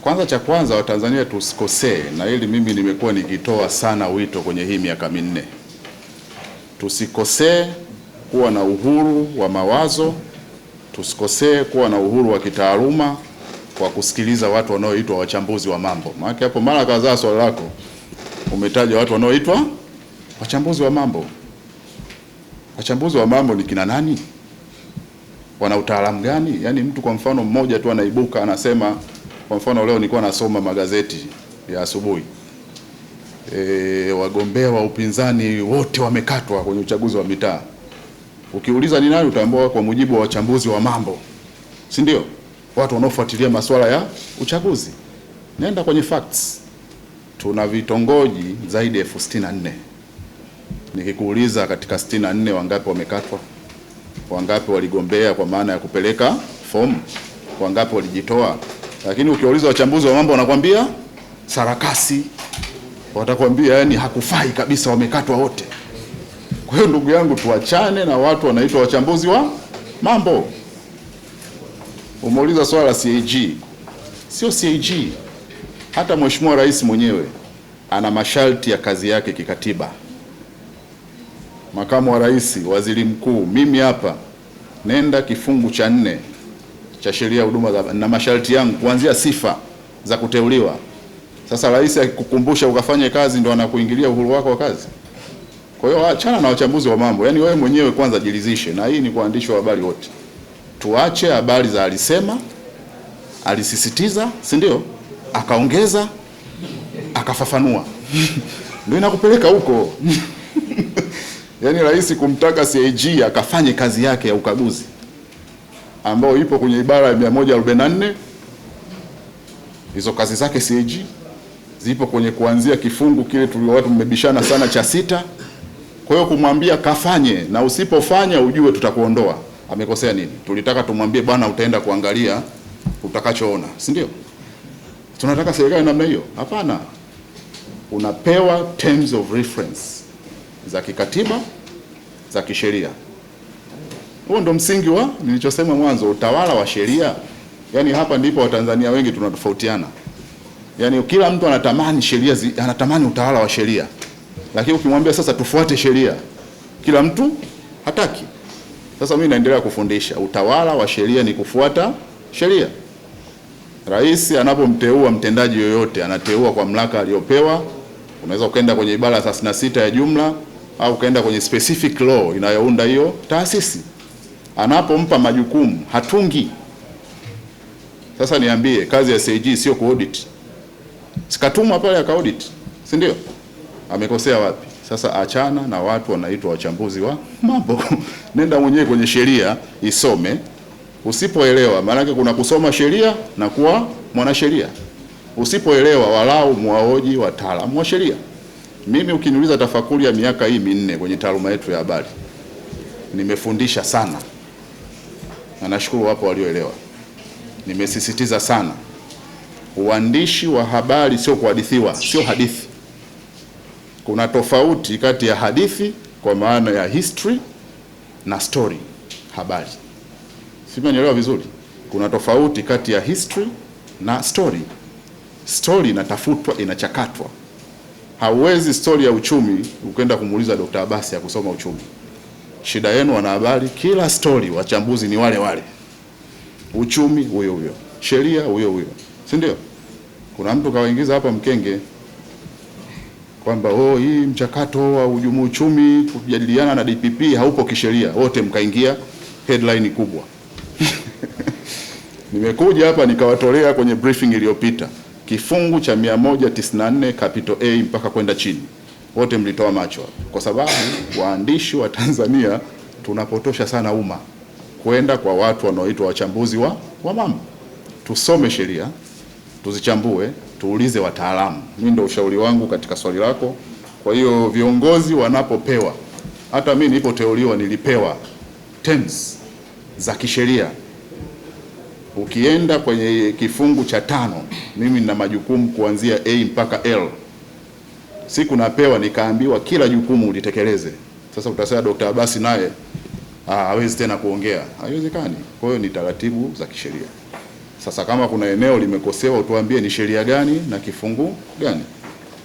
Cha kwanza Watanzania tusikosee, na hili mimi nimekuwa nikitoa sana wito kwenye hii miaka minne. Tusikosee kuwa na uhuru wa mawazo, tusikosee kuwa na uhuru wa kitaaluma kwa kusikiliza watu wanaoitwa wachambuzi wa mambo. Maana hapo mara kadhaa swali lako umetaja watu wanaoitwa wachambuzi wa mambo. Wachambuzi wa mambo ni kina nani? Wana utaalamu gani? Yaani mtu kwa mfano mmoja tu anaibuka anasema, kwa mfano leo nilikuwa nasoma magazeti ya asubuhi. Wagombea wa upinzani wote wamekatwa kwenye uchaguzi wa mitaa. Ukiuliza ni nani, utaambiwa kwa mujibu wa wachambuzi wa mambo. Si ndio? Watu wanaofuatilia masuala ya uchaguzi. Nenda kwenye facts. Tuna vitongoji zaidi ya 64,000. Nikikuuliza katika 64 wangapi wamekatwa? Wangapi waligombea kwa maana ya kupeleka fomu? Wangapi walijitoa? Lakini ukiuliza wachambuzi wa mambo wanakwambia sarakasi. Watakwambia yani hakufai kabisa, wamekatwa wote. Kwa hiyo ndugu yangu, tuachane na watu wanaitwa wachambuzi wa mambo. Umeuliza swala la CAG. Sio CAG. Hata Mheshimiwa Rais mwenyewe ana masharti ya kazi yake kikatiba. Makamu wa Rais, Waziri Mkuu, mimi hapa nenda kifungu cha 4 cha sheria ya huduma na masharti yangu kuanzia sifa za kuteuliwa. Sasa rais akikukumbusha ukafanye kazi ndo anakuingilia uhuru wako wa kazi. Kwa hiyo achana na wachambuzi wa mambo. Yaani wewe mwenyewe kwanza jiridhishe, na hii ni kwa waandishi wa habari wote. Tuache habari za alisema, alisisitiza, si ndio? Akaongeza, akafafanua. Ndio inakupeleka huko. Yaani rais kumtaka CAG akafanye kazi yake ya ukaguzi ambao ipo kwenye ibara ya 144. Hizo kazi zake CAG zipo kwenye kuanzia kifungu kile tulio watu mmebishana sana cha 6. Kwa hiyo kumwambia kafanye, na usipofanya ujue tutakuondoa. Amekosea nini? Tulitaka tumwambie bwana utaenda kuangalia utakachoona, si ndio? Tunataka serikali namna hiyo? Hapana. Unapewa terms of reference za kikatiba, za kisheria. Huo ndo msingi wa nilichosema mwanzo, utawala wa sheria. Yaani hapa ndipo Watanzania wengi tunatofautiana. Yaani kila mtu anatamani sheria, anatamani utawala wa sheria. Lakini ukimwambia sasa tufuate sheria, kila mtu hataki. Sasa mimi naendelea kufundisha utawala wa sheria ni kufuata sheria. Rais anapomteua mtendaji yoyote anateua kwa mamlaka aliyopewa. Unaweza ukaenda kwenye ibara ya 36 ya jumla au ukaenda kwenye specific law inayounda hiyo taasisi. Anapompa majukumu hatungi. Sasa niambie, kazi ya CAG sio kuaudit. Sikatuma pale akaudit, si ndio? Amekosea wapi? Sasa achana na watu wanaitwa wachambuzi wa mambo. Nenda mwenyewe kwenye sheria isome. Usipoelewa, maana yake kuna kusoma sheria na kuwa mwanasheria. Usipoelewa, walau muwaoji wataalamu wa sheria. Mimi ukiniuliza tafakuri ya miaka hii 4 kwenye taaluma yetu ya habari, nimefundisha sana. Na nashukuru wapo walioelewa. Nimesisitiza sana. Uandishi wa habari sio kuhadithiwa, sio hadithi. Kuna tofauti kati ya hadithi kwa maana ya history na story, habari. Simenielewa vizuri? Kuna tofauti kati ya history na story. Story inatafutwa, inachakatwa. Hauwezi story ya uchumi ukenda kumuuliza Dr. Abasi ya kusoma uchumi. Shida yenu wanahabari, kila story wachambuzi ni wale wale. Uchumi huyo huyo, sheria huyo huyo, si ndio? Kuna mtu kawaingiza hapa mkenge kwamba hii mchakato wa ujumu uchumi kujadiliana na DPP haupo kisheria, wote mkaingia headline kubwa. Nimekuja hapa nikawatolea kwenye briefing iliyopita kifungu cha 194 capital A mpaka kwenda chini. Wote mlitoa macho kwa sababu waandishi wa Tanzania tunapotosha sana umma kwenda kwa watu wanaoitwa wachambuzi wa mambo. Tusome sheria, tuzichambue, tuulize wataalamu. Mimi ndio ushauri wangu katika swali lako. Kwa hiyo viongozi wanapopewa, hata mimi nilipoteuliwa nilipewa terms za kisheria. Ukienda kwenye kifungu cha 5, mimi nina majukumu kuanzia A mpaka L. Siku napewa nikaambiwa kila jukumu ulitekeleze. Sasa utasema Dr. Abasi naye hawezi tena kuongea. Haiwezekani. Kwa hiyo ni taratibu za kisheria. Sasa kama kuna eneo limekosewa, utuambie ni sheria gani na kifungu gani.